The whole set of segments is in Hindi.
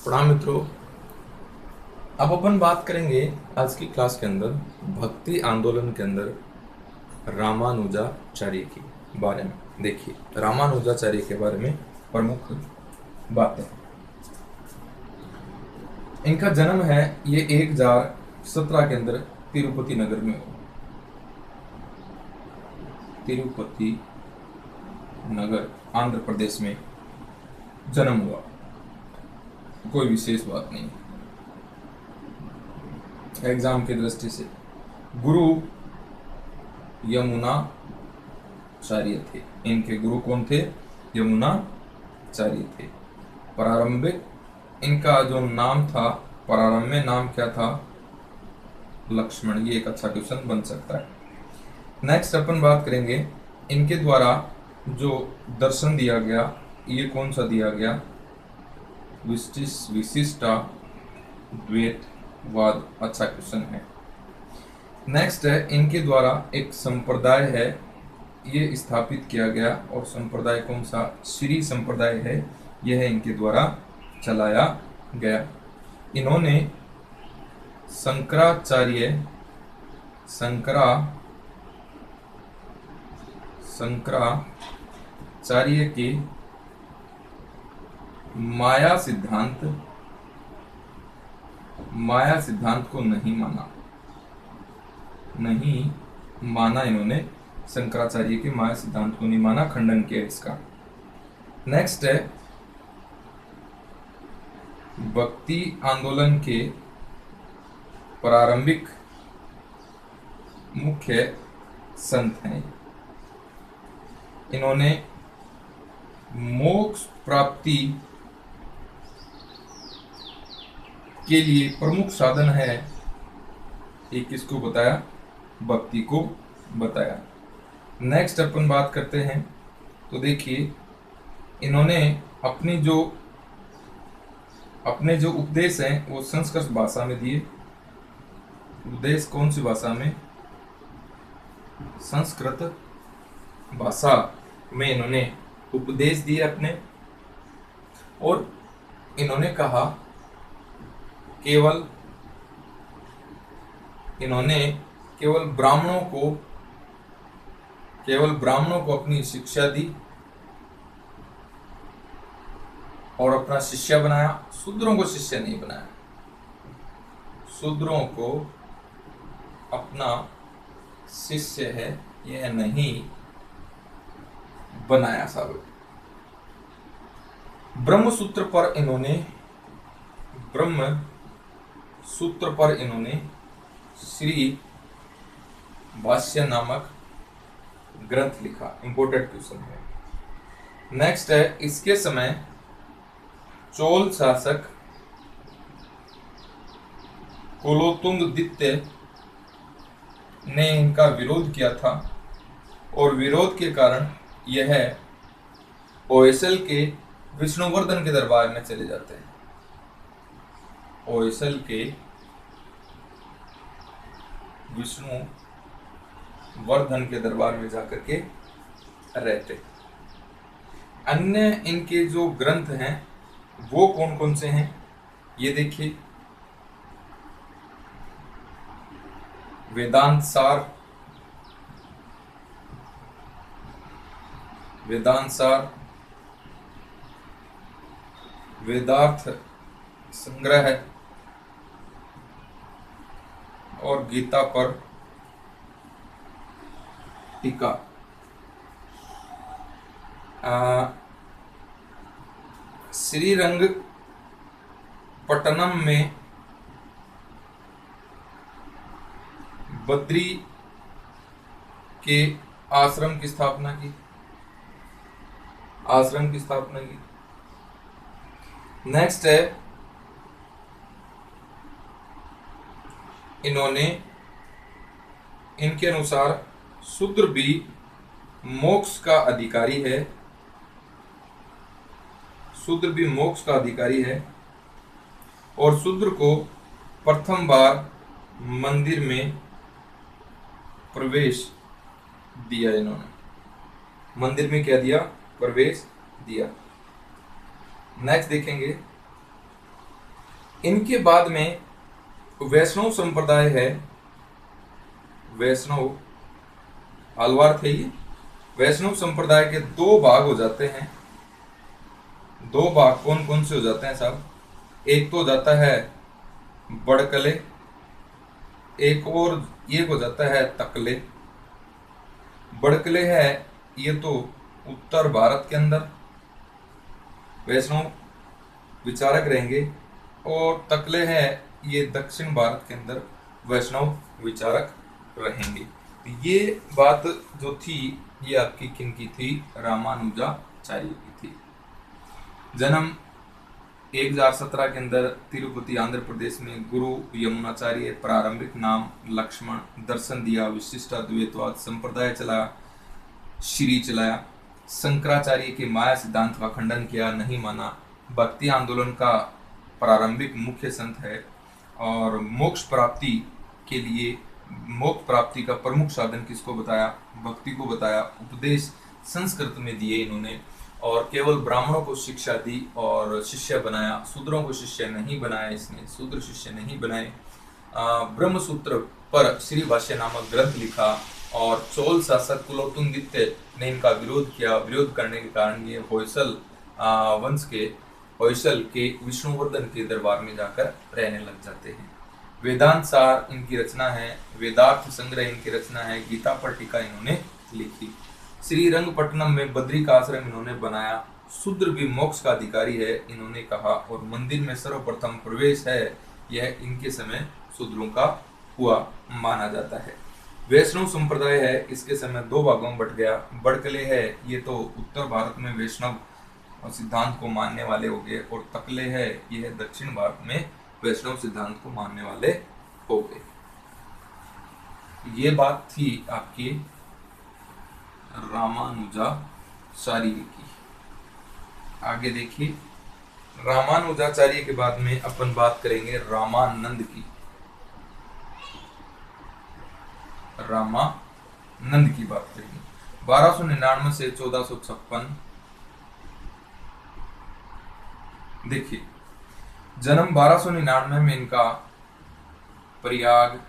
प्रणाम मित्रों। अब अपन बात करेंगे आज की क्लास के अंदर भक्ति आंदोलन के अंदर रामानुजाचार्य की बारे में। देखिए, रामानुजाचार्य के बारे में प्रमुख बातें। इनका जन्म है ये 1017 के अंदर तिरुपति नगर में हुआ। तिरुपति नगर आंध्र प्रदेश में जन्म हुआ, कोई विशेष बात नहीं। एग्जाम की दृष्टि से गुरु यमुनाचार्य थे। इनके गुरु कौन थे? यमुनाचार्य थे। प्रारंभिक इनका जो नाम था, प्रारंभ में नाम क्या था? लक्ष्मण। ये एक अच्छा क्वेश्चन बन सकता है। नेक्स्ट अपन बात करेंगे इनके द्वारा जो दर्शन दिया गया, ये कौन सा दिया गया? विशिष्टाद्वैतवाद। अच्छा क्वेश्चन है। नेक्स्ट है इनके द्वारा एक संप्रदाय है ये स्थापित किया गया, और संप्रदाय कौन सा? श्री संप्रदाय है, यह इनके द्वारा चलाया गया। इन्होंने शंकराचार्य के माया सिद्धांत को नहीं माना। इन्होंने शंकराचार्य के माया सिद्धांत को नहीं माना, खंडन किया इसका। नेक्स्ट है भक्ति आंदोलन के प्रारंभिक मुख्य संत हैं। इन्होंने मोक्ष प्राप्ति के लिए प्रमुख साधन है, एक किसको बताया? भक्ति को बताया। नेक्स्ट अपन बात करते हैं, तो देखिए इन्होंने अपने जो उपदेश हैं वो संस्कृत भाषा में दिए। उपदेश कौन सी भाषा में? संस्कृत भाषा में इन्होंने उपदेश दिए अपने। और इन्होंने कहा इन्होंने केवल ब्राह्मणों को अपनी शिक्षा दी और अपना शिष्य बनाया। शूद्रों को शिष्य नहीं बनाया, शूद्रों को अपना शिष्य है यह नहीं बनाया साहब। ब्रह्म सूत्र पर इन्होंने श्री भाष्य नामक ग्रंथ लिखा। इंपोर्टेंट क्वेश्चन है। नेक्स्ट है इसके समय चोल शासक कुलोत्तुंगदित्य ने इनका विरोध किया था, और विरोध के कारण यह ओएसल के विष्णुवर्धन के दरबार में चले जाते हैं। ओएसल के विष्णुवर्धन के दरबार में जाकर के रहते। अन्य इनके जो ग्रंथ हैं वो कौन कौन से हैं, ये देखिए। वेदांत सार, वेदार्थ संग्रह और गीता पर टीका। श्रीरंगपट्टनम में बद्री के आश्रम की स्थापना की। नेक्स्ट है इनके अनुसार शूद्र भी मोक्ष का अधिकारी है, और शूद्र को प्रथम बार मंदिर में प्रवेश दिया। इन्होंने मंदिर में क्या दिया? प्रवेश दिया। नेक्स्ट देखेंगे इनके बाद में वैष्णव संप्रदाय है, वैष्णव आलवार थे ये। वैष्णव संप्रदाय के दो भाग हो जाते हैं। दो भाग कौन कौन से हो जाते हैं साहब? एक तो हो जाता है बड़कले, एक और ये हो जाता है तकले। बड़कले है ये तो उत्तर भारत के अंदर वैष्णव विचारक रहेंगे, और तकले है ये दक्षिण भारत के अंदर वैष्णव विचारक रहेंगे। ये बात जो थी ये आपकी किन की थी? रामानुजाचार्य की थी। जन्म 1017 के अंदर तिरुपति आंध्र प्रदेश में। गुरु यमुनाचार्य। प्रारंभिक नाम लक्ष्मण। दर्शन दिया, विशिष्टाद्वैतवाद संप्रदाय चलाया, श्री चलाया। शंकराचार्य के माया सिद्धांत का खंडन किया, नहीं माना। भक्ति आंदोलन का प्रारंभिक मुख्य संत है, और मोक्ष प्राप्ति के लिए, मोक्ष प्राप्ति का प्रमुख साधन किसको बताया? भक्ति को बताया। उपदेश संस्कृत में दिए इन्होंने, और केवल ब्राह्मणों को शिक्षा दी और शिष्य बनाया। शूद्रों को शिष्य नहीं बनाया इसने, शूद्र शिष्य नहीं बनाए। ब्रह्म सूत्र पर श्री भाष्य नामक ग्रंथ लिखा, और चोल शासक कुलोत्तुंगित्य ने इनका विरोध किया। विरोध करने के कारण ये होयसल वंश के, होयसल के विष्णुवर्धन के दरबार में जाकर रहने लग जाते हैं। वेदांत सार इनकी रचना है, वेदार्थ संग्रह इनकी रचना है, गीता पर टीका इन्होंने लिखी। श्रीरंगपट्टनम में बद्री का आश्रम इन्होंने बनाया। शूद्र भी मोक्ष का अधिकारी है इन्होंने कहा, और मंदिर में सर्वप्रथम प्रवेश है यह इनके समय शूद्रों का हुआ माना जाता है। वैष्णव संप्रदाय है, इसके समय दो भागों में बट गया। बड़कले है ये तो उत्तर भारत में वैष्णव सिद्धांत को मानने वाले हो गए, और तकले है यह दक्षिण भारत में वैष्णव सिद्धांत को मानने वाले हो गए। ये बात थी आपकी रामानुजाचार्य की। आगे देखिए, रामानुजाचार्य के बाद में अपन बात करेंगे रामानंद की। रामानंद की बात करेंगे। 1299 से 1456। देखिए, जन्म 1299 में इनका प्रयाग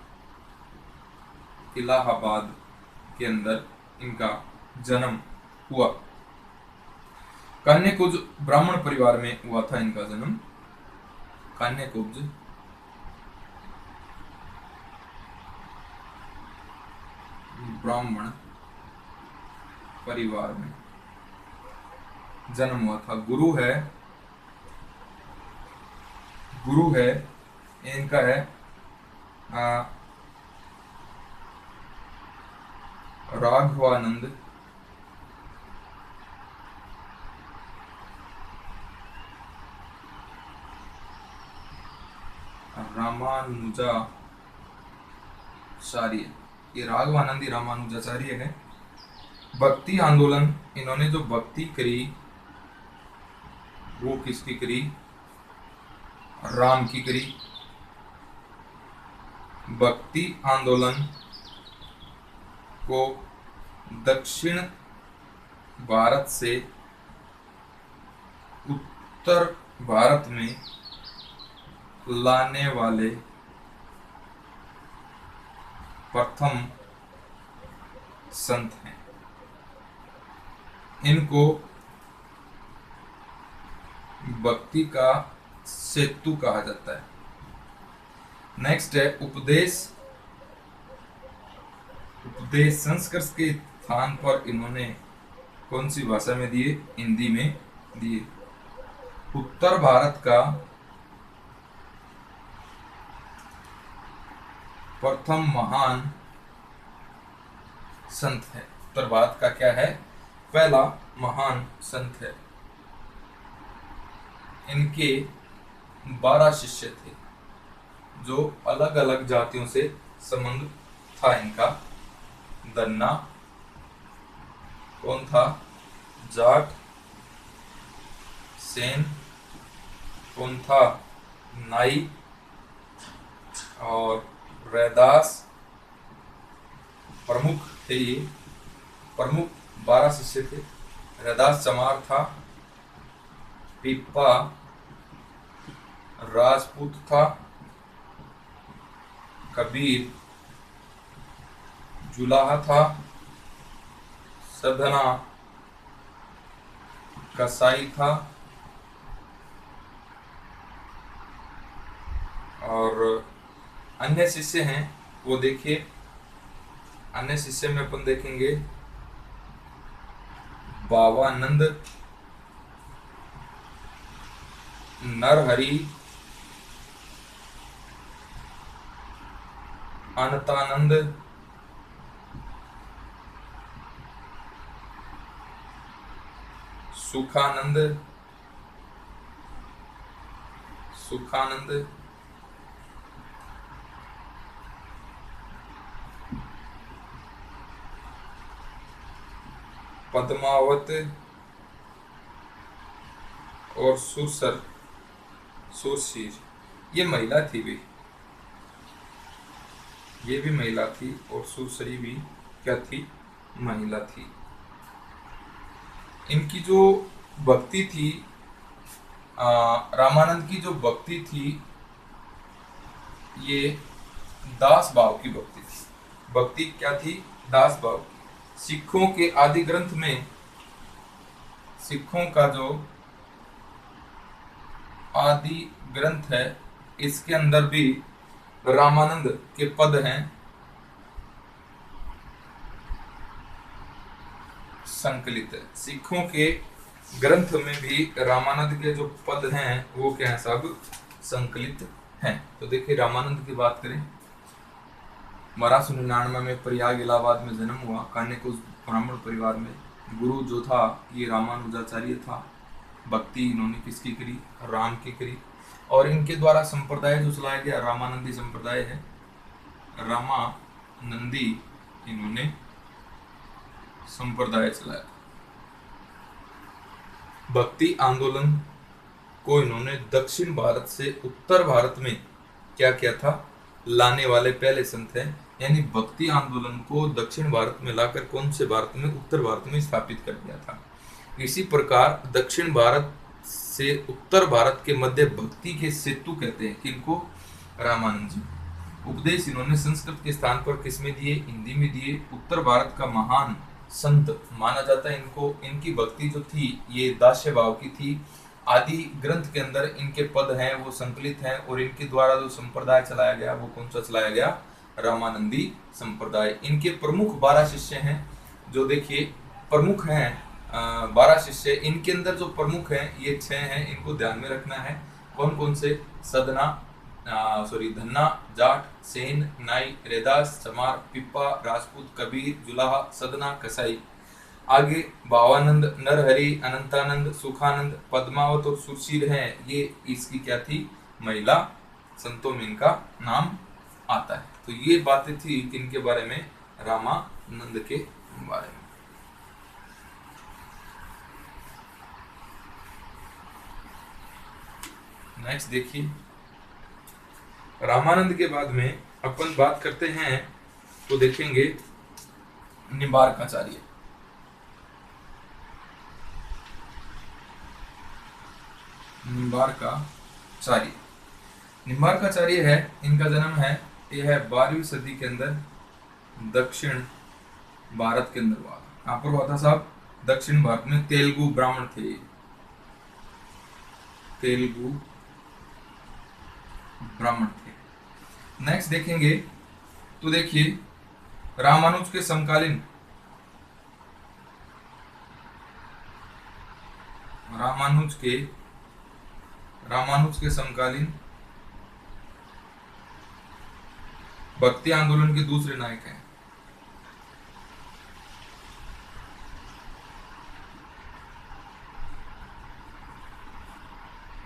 इलाहाबाद के अंदर इनका जन्म हुआ। कान्यकुब्ज ब्राह्मण परिवार में हुआ था इनका जन्म। कान्यकुब्ज ब्राह्मण परिवार में जन्म हुआ था। गुरु है इनका है राघवानंद। रामानुजाचार्य, ये राघवानंदी रामानुजाचार्य है। भक्ति आंदोलन, इन्होंने जो भक्ति करी वो किसकी करी? राम की करी। भक्ति आंदोलन को दक्षिण भारत से उत्तर भारत में लाने वाले प्रथम संत हैं। इनको भक्ति का सेतु कहा जाता है। नेक्स्ट है उपदेश। उपदेश संस्कृत के स्थान पर इन्होंने कौन सी भाषा में दिए? हिंदी में दिए। उत्तर भारत का प्रथम महान संत है। उत्तर भारत का क्या है? पहला महान संत है। इनके 12 शिष्य थे, जो अलग अलग जातियों से संबंध था इनका। दन्ना कौन था? जाट। सेन कौन था? नाई। और रैदास प्रमुख थे। ये प्रमुख 12 शिष्य थे। रैदास चमार था। पिप्पा राजपूत था, कबीर जुलाहा था, सधना कसाई था, और अन्य शिष्य हैं वो देखिए। अन्य शिष्य में अपन देखेंगे बावानंद, नरहरि, अनतानंद, सुखानंद, पद्मावत और सुरशीर। ये महिला थी भी, ये भी महिला थी, और सुरसरी भी क्या थी, महिला थी। इनकी जो भक्ति थी, रामानंद की जो भक्ति थी, ये दास भाव की भक्ति थी। भक्ति क्या थी, दास भाव की। सिखों के आदि ग्रंथ में, सिखों का जो आदि ग्रंथ है, इसके अंदर भी रामानंद के पद हैं संकलित है। सिखों के ग्रंथ में भी रामानंद के जो पद हैं वो क्या है, सब संकलित हैं। तो देखिए रामानंद की बात करें, 1299 में प्रयाग इलाहाबाद में जन्म हुआ। कान्यकुज ब्राह्मण परिवार में। गुरु जो था ये रामानुजाचार्य था। भक्ति इन्होंने किसकी करी, राम की करी। और इनके द्वारा संप्रदाय जो चलाया गया रामानंदी संप्रदाय है, रामानंदी इन्होंने संप्रदाय चलाया। भक्ति आंदोलन को इन्होंने दक्षिण भारत से उत्तर भारत में क्या किया था, लाने वाले पहले संत हैं। यानी भक्ति आंदोलन को दक्षिण भारत में लाकर कौन से भारत में, उत्तर भारत में स्थापित कर दिया था। इसी प्रकार दक्षिण भारत से उत्तर भारत के मध्य भक्ति के सेतु कहते हैं किनको, रामानंद जी। उपदेश इन्होंने संस्कृत के स्थान पर किसमें दिए, हिंदी में दिए। उत्तर भारत का महान संत माना जाता है इनको। इनकी भक्ति जो थी ये दास्य भाव की थी। आदि ग्रंथ के अंदर इनके पद हैं वो संकलित हैं, और इनके द्वारा जो संप्रदाय चलाया गया वो कौन सा चलाया गया, रामानंदी संप्रदाय। इनके प्रमुख 12 शिष्य हैं, जो देखिए प्रमुख हैं 12 शिष्य। इनके अंदर जो प्रमुख हैं ये 6 हैं, इनको ध्यान में रखना है। कौन कौन से, धन्ना, जाट, सेन, नाई, रेदास, चमार, पिप्पा, राजपूत, कबीर, जुलाहा, सदना, कसाई। आगे बावानंद, नरहरि, अनंतानंद, सुखानंद, पद्मावत और सुरशीर हैं। ये इसकी क्या थी, महिला संतों में इनका नाम आता है। तो ये बातें थी किनके बारे में, रामानंद के बारे में। नेक्स्ट देखिए, रामानंद के बाद में अपन बात करते हैं तो देखेंगे निम्बार्काचार्य। निम्बार्काचार्य है, इनका जन्म है, यह है 12वीं सदी के अंदर दक्षिण भारत के अंदर हुआ। कहां पर हुआ था साहब, दक्षिण भारत में। तेलुगु ब्राह्मण थे, तेलुगु ब्राह्मण थे। नेक्स्ट देखेंगे तो देखिए रामानुज के समकालीन, रामानुज के समकालीन भक्ति आंदोलन के दूसरे नायक हैं।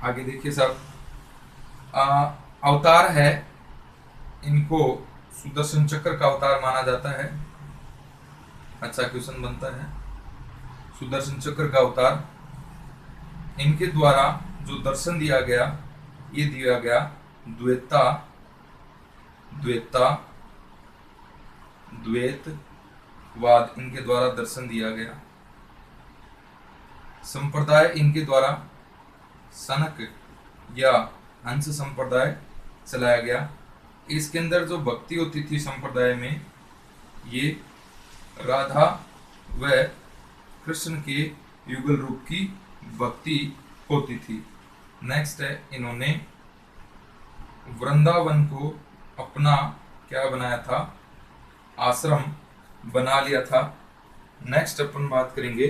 आगे देखिए साहब, अवतार है, इनको सुदर्शन चक्र का अवतार माना जाता है। अच्छा क्वेश्चन बनता है, सुदर्शन चक्र का अवतार, इनके द्वारा जो दर्शन दिया गया, ये दिया गया द्वैतवाद, इनके द्वारा दर्शन दिया गया। संप्रदाय इनके द्वारा सनक या हंस संप्रदाय चलाया गया। इसके अंदर जो भक्ति होती थी संप्रदाय में, ये राधा व कृष्ण के युगल रूप की भक्ति होती थी। नेक्स्ट है, इन्होंने वृंदावन को अपना क्या बनाया था, आश्रम बना लिया था। नेक्स्ट अपन बात करेंगे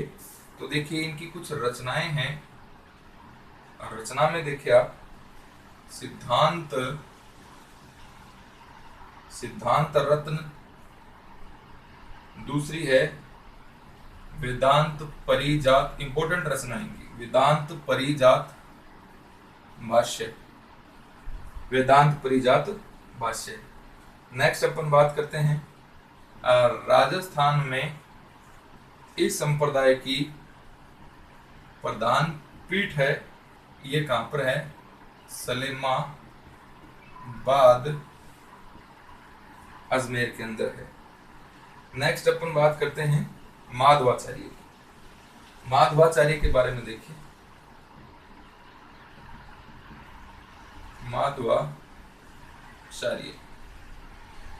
तो देखिए इनकी कुछ रचनाएं हैं। रचना में देखिए आप सिद्धांत रत्न, दूसरी है वेदांत परिजात, इंपॉर्टेंट रचना इनकी, वेदांत परिजात भाष्य, वेदांत परिजात भाष्य। नेक्स्ट अपन बात करते हैं राजस्थान में इस संप्रदाय की प्रधान पीठ है, ये कहां पर है, सलेमाबाद अजमेर के अंदर है। नेक्स्ट अपन बात करते हैं माधवाचार्य की। माधवाचार्य के बारे में देखिए,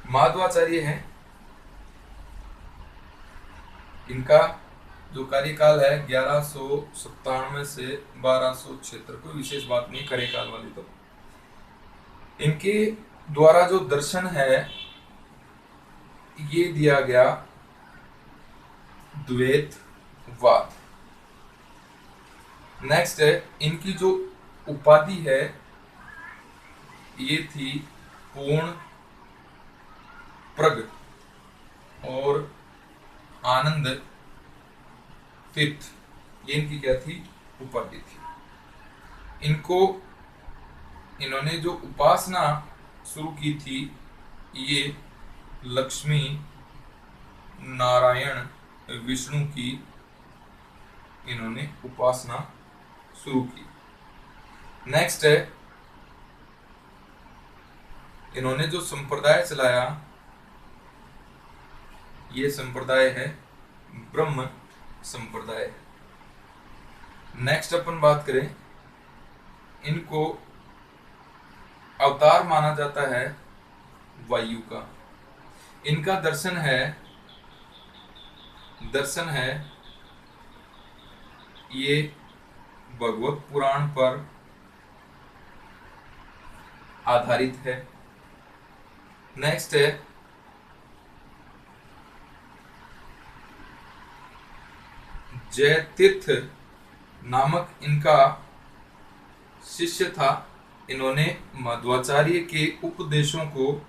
माधवाचार्य है, इनका जो कार्यकाल है 1197 से 1276, कोई विशेष बात नहीं कार्यकाल वाली। तो इनके द्वारा जो दर्शन है ये दिया गया द्वैतवाद। नेक्स्ट है, इनकी जो उपाधि है ये थी पूर्ण प्रग और आनंद तीर्थ, ये इनकी क्या थी, उपाधि थी। इन्होंने जो उपासना शुरू की थी ये लक्ष्मी नारायण विष्णु की इन्होंने उपासना शुरू की। नेक्स्ट है, इन्होंने जो संप्रदाय चलाया ये संप्रदाय है ब्रह्म संप्रदाय। नेक्स्ट अपन बात करें, इनको अवतार माना जाता है वायु का। इनका दर्शन है ये भगवत पुराण पर आधारित है। नेक्स्ट है, जयतीर्थ नामक इनका शिष्य था। इन्होंने मध्वाचार्य के उपदेशों को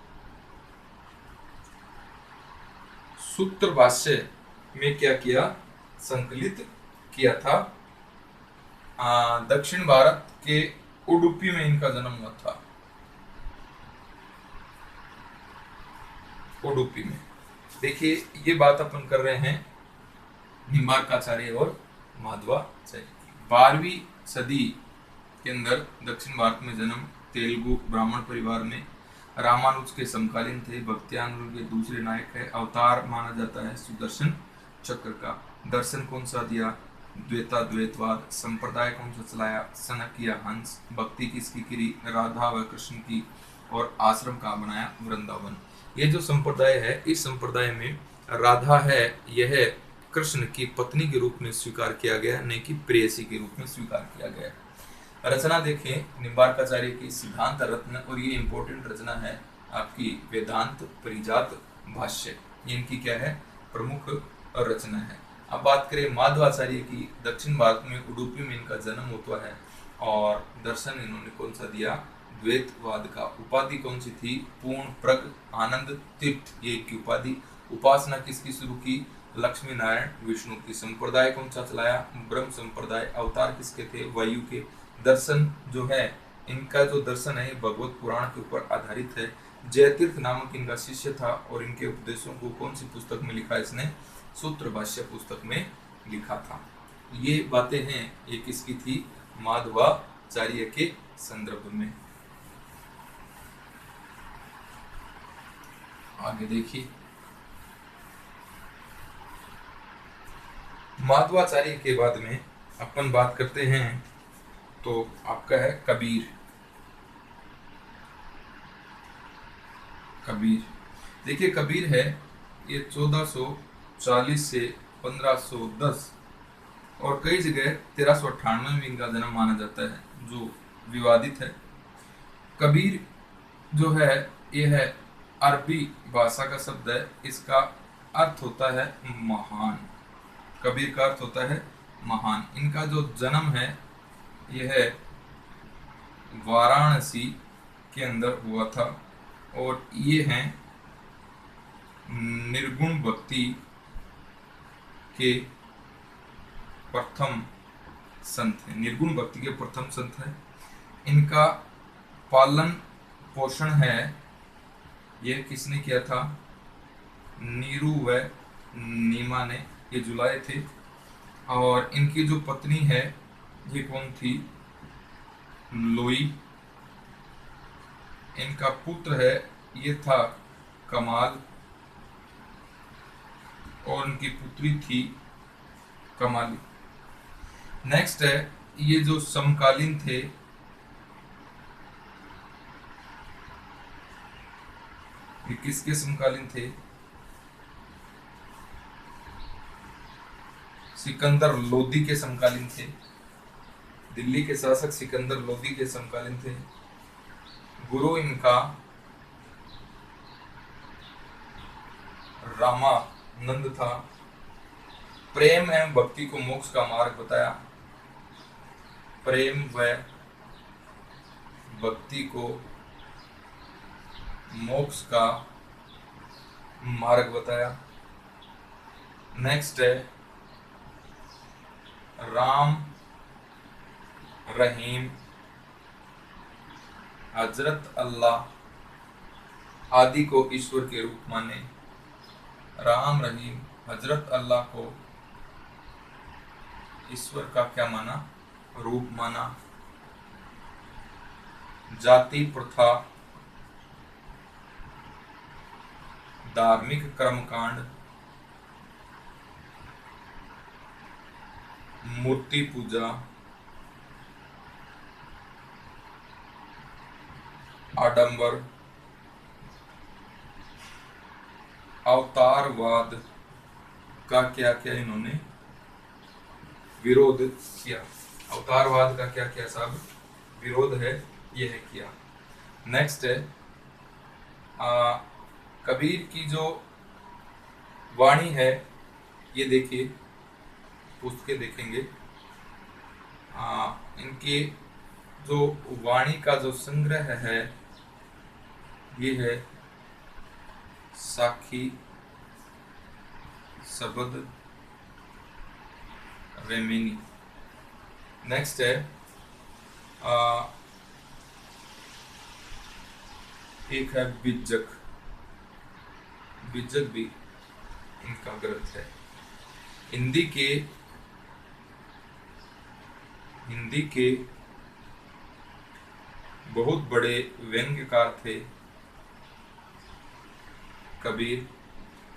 सूत्र भाष्य में क्या किया, संकलित किया था। दक्षिण भारत के उडुपी में इनका जन्म हुआ था, उडुपी में। देखिए ये बात अपन कर रहे हैं निम्बार्काचार्य और माधवाचार्य की। 12वीं सदी के अंदर दक्षिण भारत में जन्म, तेलुगु ब्राह्मण परिवार में, रामानुज के समकालीन थे, भक्त्यानुग के दूसरे नायक है। अवतार माना जाता है सुदर्शन चक्र का। दर्शन कौन सा दिया, द्वैतवाद। संप्रदाय कौन सा चलाया, सनकिया हंस। भक्ति किसकी करी, राधा व कृष्ण की। और आश्रम का बनाया, वृंदावन। ये जो संप्रदाय है, इस संप्रदाय में राधा है, यह कृष्ण की पत्नी के रूप में स्वीकार किया गया, न कि प्रेयसी के रूप में स्वीकार किया गया। रचना देखें निम्बार्काचार्य की सिद्धांत रत्न, और ये इंपॉर्टेंट रचना है आपकी वेदांत परिजात भाष्य। ये इनकी क्या है, प्रमुख रचना है। अब बात करें माधवाचार्य की, दक्षिण भारत में उडुपी में इनका जन्म होता है और दर्शन इन्होंने कौन सा दिया, द्वैतवाद का। उपाधि कौन सी थी, पूर्ण प्रग आनंद तीर्थ, ये की उपाधि। उपासना किसकी शुरू की, लक्ष्मी नारायण विष्णु की। संप्रदाय कौन सा चलाया, ब्रह्म संप्रदाय। अवतार किसके थे, वायु के। दर्शन जो है, इनका जो दर्शन है भगवत पुराण के ऊपर आधारित है। जयतीर्थ नामक इनका शिष्य था और इनके उपदेशों को कौन सी पुस्तक में लिखा, इसने सूत्र भाष्य पुस्तक में लिखा था। ये बातें हैं, ये किसकी थी, माधवाचार्य के संदर्भ में। आगे देखिए, माधवाचार्य के बाद में अपन बात करते हैं तो आपका है कबीर। कबीर। देखिए कबीर है ये 1440 से 1510 और कई जगह 1398 में इनका जन्म माना जाता है, जो विवादित है। कबीर जो है ये है अरबी भाषा का शब्द है, इसका अर्थ होता है महान। कबीर का अर्थ होता है महान। इनका जो जन्म है यह है वाराणसी के अंदर हुआ था और ये हैं निर्गुण भक्ति के प्रथम संत हैं। निर्गुण भक्ति के प्रथम संत हैं। इनका पालन पोषण है यह किसने किया था? नीरू व नीमा ने ये जुलाए थे। और इनकी जो पत्नी है ये कौन थी? लोई। इनका पुत्र है ये था कमाल और उनकी पुत्री थी कमाली। नेक्स्ट है ये जो समकालीन थे, ये किसके समकालीन थे? सिकंदर लोदी के समकालीन थे। दिल्ली के शासक सिकंदर लोदी के समकालीन थे। गुरु इनका रामानंद था। प्रेम एवं भक्ति को मोक्ष का मार्ग बताया। प्रेम व भक्ति को मोक्ष का मार्ग बताया। नेक्स्ट है राम रहीम हजरत अल्लाह आदि को ईश्वर के रूप माने। राम रहीम हजरत अल्लाह को ईश्वर का क्या माना? रूप माना। जाति प्रथा धार्मिक कर्मकांड मूर्ति पूजा आडंबर अवतारवाद का क्या क्या इन्होंने विरोध किया। अवतारवाद का क्या क्या सब विरोध है यह किया। नेक्स्ट है कबीर की जो वाणी है ये देखिए, पुस्तकें देखेंगे इनके जो वाणी का जो संग्रह है ये है साखी शब्द रेमिनी। नेक्स्ट है एक है बिज्जक। बिज्जक भी इनका ग्रंथ है। हिंदी के बहुत बड़े व्यंग्यकार थे कबीर।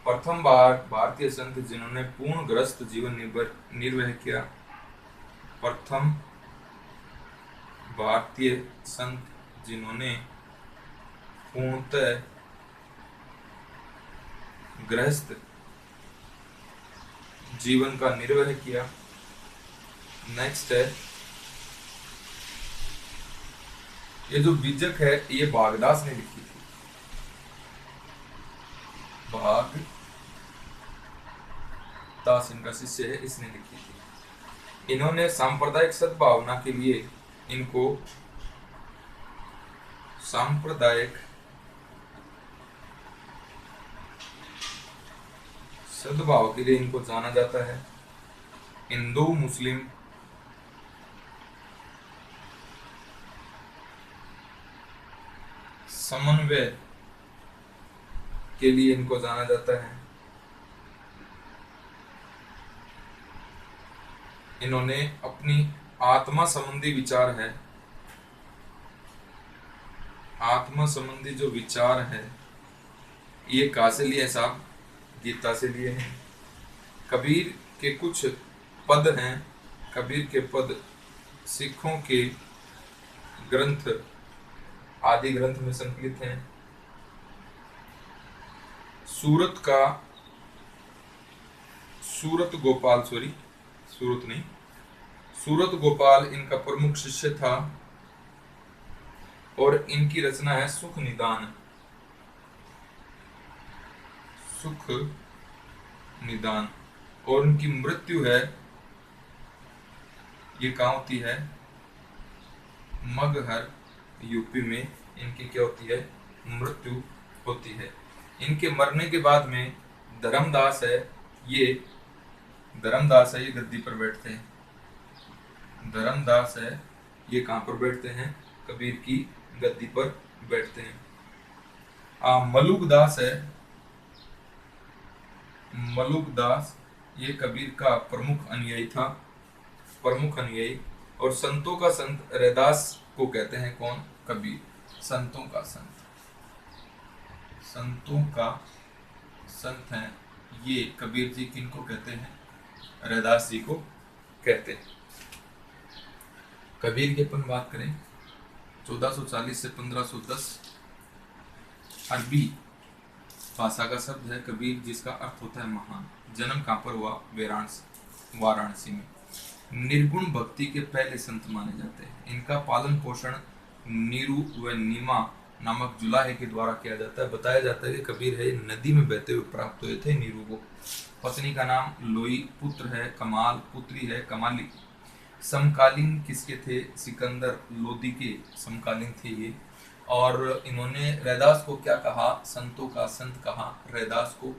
प्रथम बार भारतीय संत जिन्होंने पूर्ण ग्रस्त जीवन निर्वाह किया। प्रथम भारतीय संत जिन्होंने पूर्णतः गृहस्थ जीवन का निर्वाह किया। नेक्स्ट है ये जो बीजक है ये भागदास ने लिखी थी। भागदास इनका शिष्य है, इसने लिखी थी। इन्होंने सांप्रदायिक सद्भावना के लिए इनको सांप्रदायिक सद्भाव के लिए इनको जाना जाता है। हिंदू मुस्लिम समन्वय के लिए इनको जाना जाता है। इन्होंने अपनी आत्मा संबंधी विचार है, आत्मा संबंधी जो विचार है ये कहाँ से लिए साहब? गीता से लिए हैं। कबीर के कुछ पद हैं। कबीर के पद सिखों के ग्रंथ आदि ग्रंथ में संकलित हैं। सूरत गोपाल इनका प्रमुख शिष्य था और इनकी रचना है सुख निदान और उनकी मृत्यु है, ये कहाँ होती है, मगहर यूपी में इनकी क्या होती है, मृत्यु होती है। इनके मरने के बाद में धर्मदास है, ये गद्दी पर बैठते हैं। धर्मदास है, ये कहाँ पर बैठते हैं, कबीर की गद्दी पर बैठते हैं। मलुकदास है, मलुकदास ये कबीर का प्रमुख अनुयायी और संतों का संत रैदास को कहते हैं कौन, कबीर। संतों का संत हैं ये कबीर जी, किनको कहते हैं, रैदास जी को कहते हैं। कबीर की अपन बात करें 1440 से 1510, अरबी भाषा का शब्द है कबीर, जिसका अर्थ होता है महान। जन्म कहाँ पर हुआ, वाराणसी में। निर्गुण भक्ति के पहले संत माने जाते हैं। इनका पालन पोषण नीरू व नीमा नामक जुलाहे के द्वारा किया जाता है। बताया जाता है कि कबीर है नदी में बहते हुए प्राप्त हुए थे नीरू को। पत्नी का नाम लोई, पुत्र है कमाल, पुत्री है कमाली। समकालीन किसके थे, सिकंदर लोदी के समकालीन थे ये। और इन्होंने रैदास को क्या कहा, संतों का संत कहा रैदास को।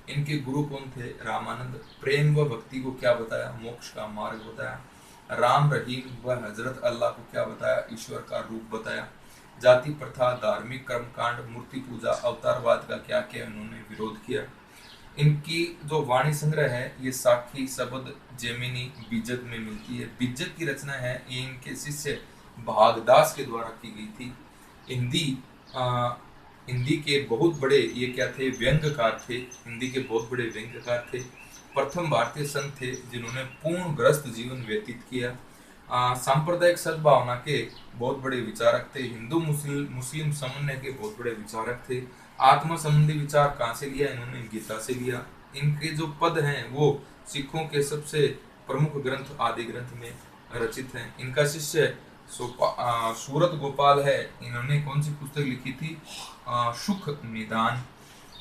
इनके गुरु कौन थे, रामानंद। प्रेम व भक्ति को क्या बताया, मोक्ष का मार्ग बताया। राम रहीम व हजरत अल्लाह को क्या बताया, ईश्वर का रूप बताया। जाति प्रथा, धार्मिक कर्मकांड, मूर्ति पूजा, अवतारवाद का क्या किया, इन्होंने विरोध किया। इनकी जो वाणी संग्रह है ये साखी, शब्द, जेमिनी, बिजक में मिलती है। बिजक की रचना है ये इनके शिष्य भागदास के द्वारा की गई थी। हिंदी के बहुत बड़े ये क्या थे, व्यंग्यकार थे। हिंदी के बहुत बड़े व्यंग्यकार थे। प्रथम भारतीय संत थे जिन्होंने पूर्ण ग्रस्त जीवन व्यतीत किया। सांप्रदायिक सद्भावना के बहुत बड़े विचारक थे। हिंदू मुस्लिम समन्वय के बहुत बड़े विचारक थे। आत्मा संबंधी विचार कहाँ से लिया, इन्होंने गीता से लिया। इनके जो पद हैं वो सिखों के सबसे प्रमुख ग्रंथ आदि ग्रंथ में रचित हैं। इनका शिष्य सूरत गोपाल है। इन्होंने कौन सी पुस्तक लिखी थी, सुख निदान।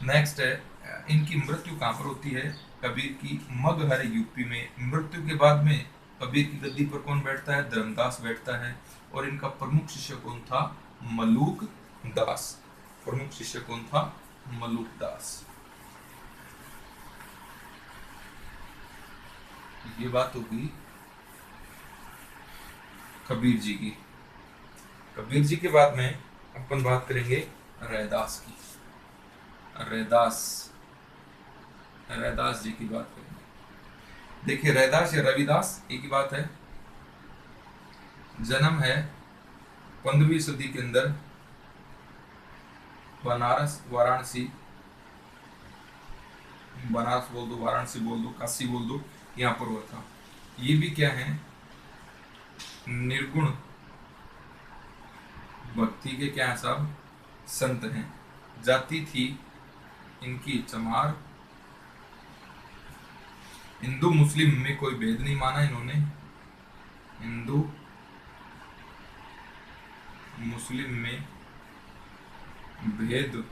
नेक्स्ट है, इनकी मृत्यु कहाँ पर होती है, कबीर की मगहर यूपी में। मृत्यु के बाद में कबीर की गद्दी पर कौन बैठता है, धर्मदास बैठता है। और इनका प्रमुख शिष्य कौन था, मलूक दास। प्रमुख शिष्य कौन था, मलूक दास। ये बात होगी कबीर जी की। कबीर जी के बाद में अपन बात करेंगे रैदास की। रैदास जी की बात करेंगे। देखिए रैदास या रविदास एक ही बात है। जन्म है 15वीं सदी के अंदर बनारस वाराणसी बोल दो, वाराणसी बोल दो, काशी बोल दो, यहाँ पर हुआ था। ये भी क्या है, निर्गुण भक्ति के क्या सब संत हैं। जाति थी इनकी चमार। हिंदू मुस्लिम में कोई भेद नहीं माना इन्होंने। हिंदू मुस्लिम में भेद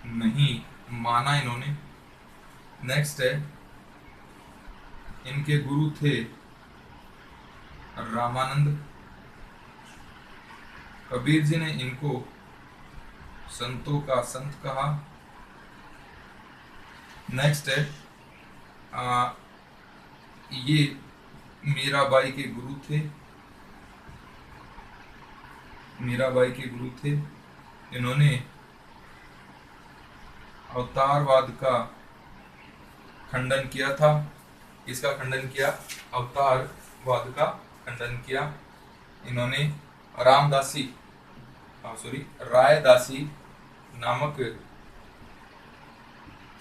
नहीं माना इन्होंने। नेक्स्ट है, इनके गुरु थे रामानंद। कबीर जी ने इनको संतों का संत कहा। नेक्स्ट है, ये मीराबाई के गुरु थे। इन्होंने अवतारवाद का खंडन किया था। इसका खंडन किया, अवतारवाद का खंडन किया। इन्होंने रायदासी नामक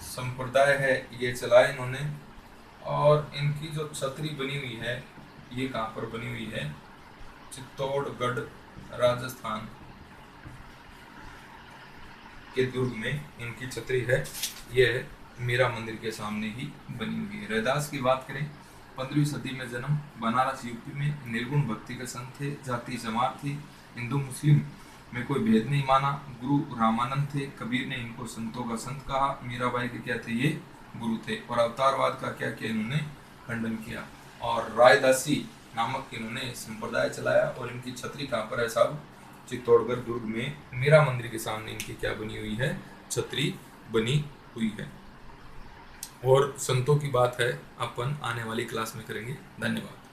संप्रदाय है ये चलाया इन्होंने। और इनकी जो छतरी बनी हुई है ये कहाँ पर बनी हुई है, चित्तौड़गढ़ राजस्थान के दुर्ग में इनकी छतरी है। ये है मीरा मंदिर के सामने ही बनी हुई है। रैदास की बात करें, 15वीं सदी में जन्म, बनारस यूपी में, निर्गुण भक्ति के संत थे, जाति जमात थी, हिंदू मुस्लिम में कोई भेद नहीं माना, गुरु रामानंद थे, कबीर ने इनको संतों का संत कहा, मीराबाई के क्या थे, ये गुरु थे। और अवतारवाद का क्या किया इन्होंने, खंडन किया। और रायदासी नामक इन्होंने संप्रदाय चलाया। और इनकी छतरी कहाँ पर है साहब, चित्तौड़गढ़ दुर्ग में मीरा मंदिर के सामने इनकी क्या बनी हुई है, छतरी बनी हुई है। और संतों की बात है अपन आने वाली क्लास में करेंगे। धन्यवाद।